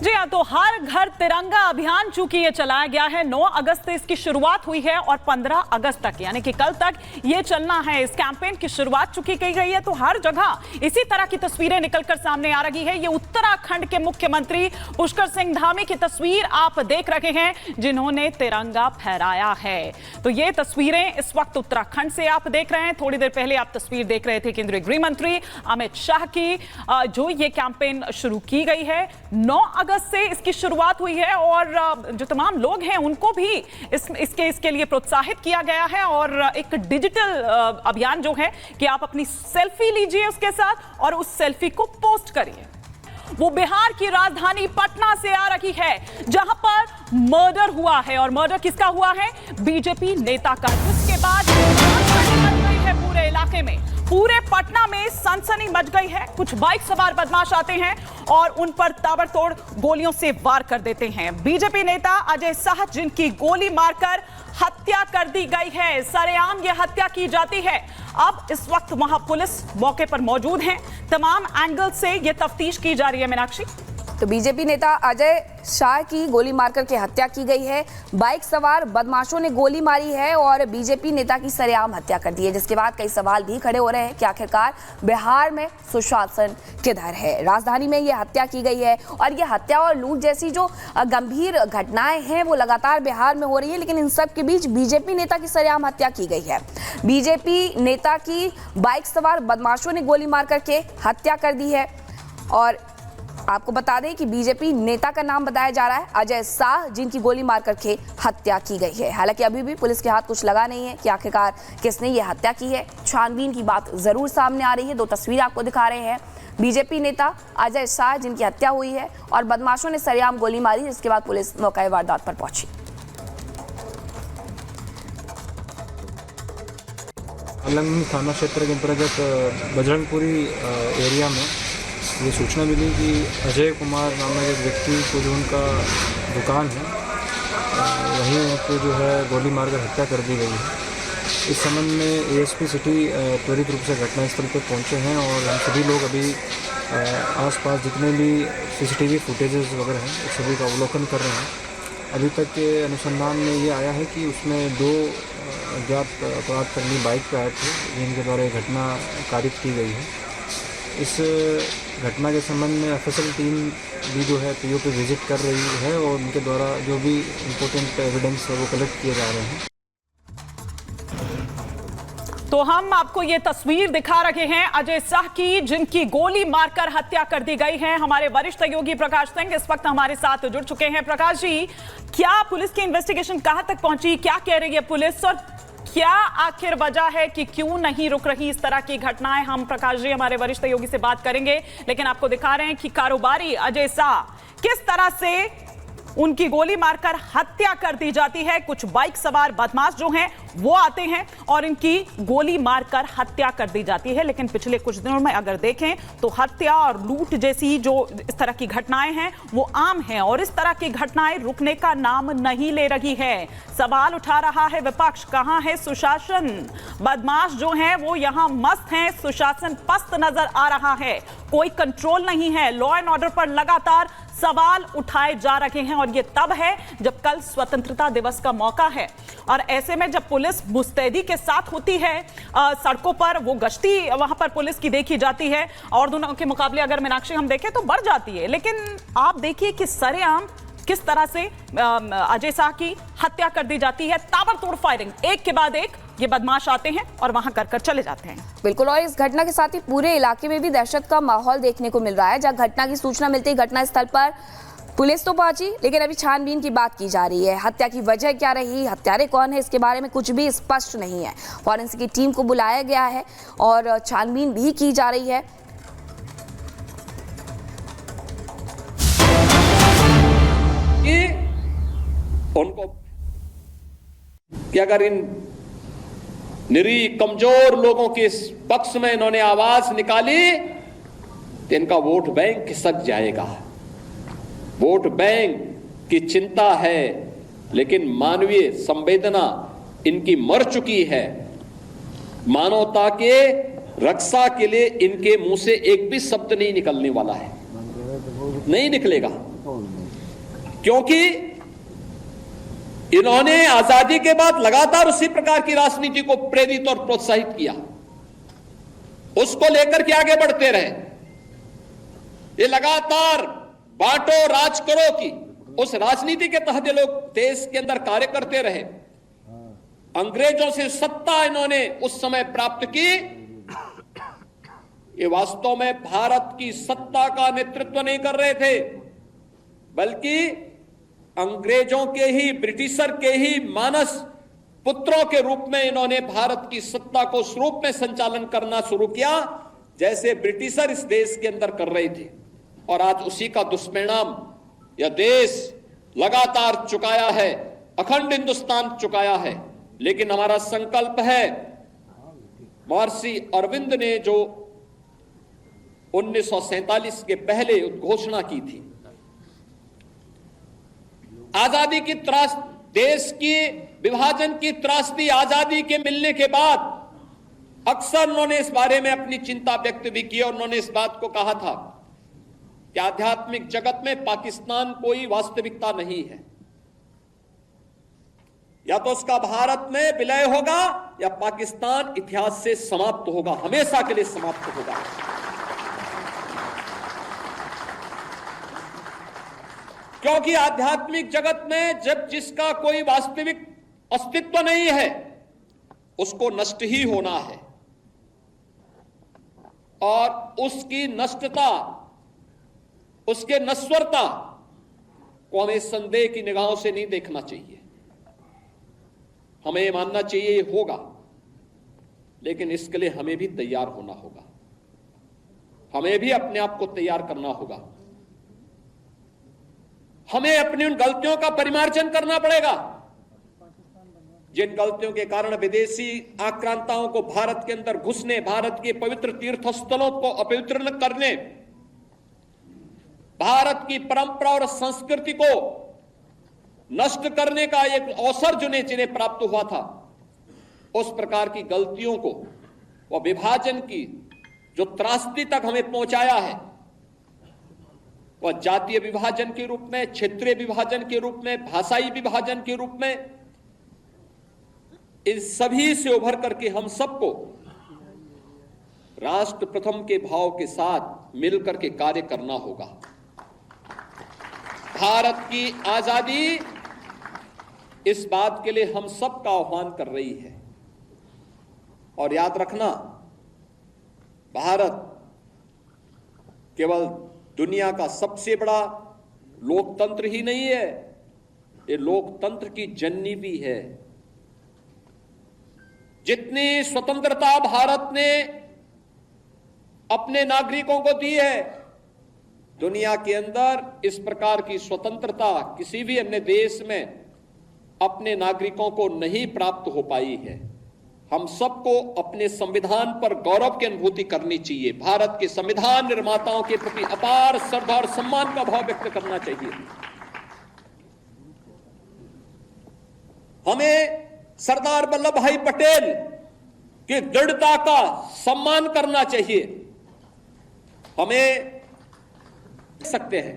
जी हाँ, तो हर घर तिरंगा अभियान चूंकि ये चलाया गया है, 9 अगस्त से इसकी शुरुआत हुई है और 15 अगस्त तक यानी कि कल तक ये चलना है। इस कैंपेन की शुरुआत चूंकि की गई है तो हर जगह इसी तरह की तस्वीरें निकलकर सामने आ रही है। ये उत्तराखंड के मुख्यमंत्री पुष्कर सिंह धामी की तस्वीर आप देख रहे हैं, जिन्होंने तिरंगा फहराया है। तो ये तस्वीरें इस वक्त उत्तराखंड से आप देख रहे हैं। थोड़ी देर पहले आप तस्वीर देख रहे थे केंद्रीय गृह मंत्री अमित शाह की, जो ये कैंपेन शुरू की गई है। 9 अगस्त से इसकी शुरुआत हुई है और जो तमाम लोग हैं उनको भी इसके लिए प्रोत्साहित किया गया है। और एक डिजिटल अभियान जो है कि आप अपनी सेल्फी लीजिए उसके साथ और उस सेल्फी को पोस्ट करिए। वो बिहार की राजधानी पटना से आ रही है, जहां पर मर्डर हुआ है। और मर्डर किसका हुआ है? बीजेपी नेता का। जिसके बाद मच गई है पूरे इलाके में, पूरे पटना में सनसनी मच गई है। कुछ बाइक सवार बदमाश आते हैं और उन पर ताबड़तोड़ गोलियों से वार कर देते हैं। बीजेपी नेता अजय शाह, जिनकी गोली मारकर हत्या कर दी गई है, सरेआम ये हत्या की जाती है। अब इस वक्त वहां पुलिस मौके पर मौजूद है, तमाम एंगल से ये तफ्तीश की जा रही है। मीनाक्षी, तो बीजेपी नेता अजय शाह की गोली मारकर के हत्या की गई है। बाइक सवार बदमाशों ने गोली मारी है और बीजेपी नेता की सरेआम हत्या कर दी है, जिसके बाद कई सवाल भी खड़े हो रहे हैं कि आखिरकार बिहार में सुशासन किधर है। राजधानी में यह हत्या की गई है और यह हत्या और लूट जैसी जो गंभीर घटनाएं हैं वो लगातार बिहार में हो रही है, लेकिन इन सब के बीच बीजेपी नेता की सरेआम हत्या की गई है। बीजेपी नेता की बाइक सवार बदमाशों ने गोली मार करके हत्या कर दी है। और आपको बता दें कि बीजेपी नेता का नाम बताया जा रहा है अजय शाह, जिनकी गोली मार करके हत्या की गई है। हालांकि अभी भी पुलिस के हाथ कुछ लगा नहीं है कि आखिरकार किसने ये हत्या की है। छानबीन की बात जरूर सामने आ रही है। 2 तस्वीर आपको दिखा रहे हैं। बीजेपी नेता अजय शाह, जिनकी हत्या हुई है और बदमाशों ने सरेआम गोली मारी, जिसके बाद पुलिस मौके वारदात पर पहुंची। अलंग थाना क्षेत्र के अंतर्गत बजरंगपुरी एरिया में ये सूचना मिली कि अजय कुमार नामक एक व्यक्ति को, जो उनका दुकान है, वहीं उनको जो है गोली मारकर हत्या कर दी गई है। इस संबंध में एएसपी सिटी त्वरित रूप से घटनास्थल पर पहुंचे हैं और हम सभी लोग अभी आसपास जितने भी सीसीटीवी फुटेजेस वगैरह हैं उस सभी का अवलोकन कर रहे हैं। अभी तक के अनुसंधान में ये आया है कि उसमें 2 अज्ञात अपराधकर्मी बाइक पर आए थे, जिनके द्वारा ये घटना कारित की गई है। इस घटना के संबंध में एफएसएल टीम भी जो है पीओ पे विजिट कर रही है और उनके द्वारा जो भी इम्पोर्टेंट एविडेंस है वो कलेक्ट किए जा रहे हैं। तो हम आपको ये तस्वीर दिखा रहे हैं अजय शाह की, जिनकी गोली मारकर हत्या कर दी गई है। हमारे वरिष्ठ सहयोगी प्रकाश सिंह इस वक्त हमारे साथ जुड़ चुके हैं। प्रकाश जी, क्या पुलिस की इन्वेस्टिगेशन कहां तक पहुंची? क्या कह रही है पुलिस और क्या आखिर वजह है कि क्यों नहीं रुक रही इस तरह की घटनाएं? हम प्रकाश जी हमारे वरिष्ठ सहयोगी से बात करेंगे, लेकिन आपको दिखा रहे हैं कि कारोबारी अजय शाह किस तरह से उनकी गोली मारकर हत्या कर दी जाती है। कुछ बाइक सवार बदमाश जो हैं वो आते हैं और इनकी गोली मारकर हत्या कर दी जाती है। लेकिन पिछले कुछ दिनों में अगर देखें तो हत्या और लूट जैसी जो इस तरह की घटनाएं हैं वो आम हैं और इस तरह की घटनाएं रुकने का नाम नहीं ले रही है। सवाल उठा रहा है विपक्ष, कहां है सुशासन? बदमाश जो हैं वो यहां मस्त हैं, सुशासन पस्त नजर आ रहा है, कोई कंट्रोल नहीं है। लॉ एंड ऑर्डर पर लगातार सवाल उठाए जा रहे हैं और ये तब है जब कल स्वतंत्रता दिवस का मौका है और ऐसे में जब पुलिस मुस्तैदी के साथ होती है सड़कों पर, वो गश्ती वहां पर पुलिस की देखी जाती है और दोनों के मुकाबले अगर मीनाक्षी हम देखें तो बढ़ जाती है। लेकिन आप देखिए कि सरेआम किस तरह से अजय शाह की हत्या कर दी जाती है। ताबड़तोड़ फायरिंग, एक के बाद एक ये बदमाश आते हैं और वहां कर चले जाते हैं। बिल्कुल, और इस घटना के साथ ही पूरे इलाके में भी दहशत का माहौल देखने को मिल रहा है। जहां घटना की सूचना मिलती है घटनास्थल पर पुलिस तो पहुंची, लेकिन अभी छानबीन की बात की जा रही है। हत्या की वजह क्या रही, हत्यारे कौन है, इसके बारे में कुछ भी स्पष्ट नहीं है। फॉरेंसिक की टीम को बुलाया गया है और छानबीन भी की जा रही है। उनको कि अगर इन निरीह कमजोर लोगों के इस पक्ष में इन्होंने आवाज निकाली तो इनका वोट बैंक खिसक जाएगा। वोट बैंक की चिंता है, लेकिन मानवीय संवेदना इनकी मर चुकी है। मानवता के रक्षा के लिए इनके मुंह से एक भी शब्द नहीं निकलने वाला है, नहीं निकलेगा। क्योंकि इन्होंने आजादी के बाद लगातार उसी प्रकार की राजनीति को प्रेरित और प्रोत्साहित किया, उसको लेकर के आगे बढ़ते रहे। ये लगातार बांटो राज करो की उस राजनीति के तहत ये लोग देश के अंदर कार्य करते रहे। अंग्रेजों से सत्ता इन्होंने उस समय प्राप्त की। ये वास्तव में भारत की सत्ता का नेतृत्व नहीं कर रहे थे, बल्कि अंग्रेजों के ही, ब्रिटिशर के ही मानस पुत्रों के रूप में इन्होंने भारत की सत्ता को उस रूप में संचालन करना शुरू किया जैसे ब्रिटिशर इस देश के अंदर कर रहे थे। और आज उसी का दुष्परिणाम यह देश लगातार चुकाया है, अखंड हिंदुस्तान चुकाया है। लेकिन हमारा संकल्प है, महर्षि अरविंद ने जो 1947 के पहले घोषणा की थी, आजादी की त्रास, देश की विभाजन की त्रासदी आजादी के मिलने के बाद अक्सर उन्होंने इस बारे में अपनी चिंता व्यक्त भी की और उन्होंने इस बात को कहा था कि आध्यात्मिक जगत में पाकिस्तान कोई वास्तविकता नहीं है, या तो उसका भारत में विलय होगा या पाकिस्तान इतिहास से समाप्त होगा, हमेशा के लिए समाप्त होगा। क्योंकि आध्यात्मिक जगत में जब जिसका कोई वास्तविक अस्तित्व नहीं है उसको नष्ट ही होना है, और उसकी नष्टता, उसके नश्वरता को हमें संदेह की निगाहों से नहीं देखना चाहिए। हमें मानना चाहिए ये होगा, लेकिन इसके लिए हमें भी तैयार होना होगा, हमें भी अपने आप को तैयार करना होगा। हमें अपनी उन गलतियों का परिमार्जन करना पड़ेगा जिन गलतियों के कारण विदेशी आक्रांताओं को भारत के अंदर घुसने, भारत के पवित्र तीर्थ स्थलों को अपवित्र करने, भारत की परंपरा और संस्कृति को नष्ट करने का एक अवसर जिन्हें प्राप्त हुआ था, उस प्रकार की गलतियों को, वह विभाजन की जो त्रासदी तक हमें पहुंचाया है, वह जातीय विभाजन के रूप में, क्षेत्रीय विभाजन के रूप में, भाषाई विभाजन के रूप में, इन सभी से उभर करके हम सबको राष्ट्र प्रथम के भाव के साथ मिलकर के कार्य करना होगा। भारत की आजादी इस बात के लिए हम सब का आह्वान कर रही है। और याद रखना, भारत केवल दुनिया का सबसे बड़ा लोकतंत्र ही नहीं है, ये लोकतंत्र की जननी भी है। जितनी स्वतंत्रता भारत ने अपने नागरिकों को दी है, दुनिया के अंदर इस प्रकार की स्वतंत्रता किसी भी अन्य देश में अपने नागरिकों को नहीं प्राप्त हो पाई है। हम सबको अपने संविधान पर गौरव की अनुभूति करनी चाहिए। भारत के संविधान निर्माताओं के प्रति अपार श्रद्धा और सम्मान का भाव व्यक्त करना चाहिए। हमें सरदार वल्लभ भाई पटेल की दृढ़ता का सम्मान करना चाहिए। हमें सकते हैं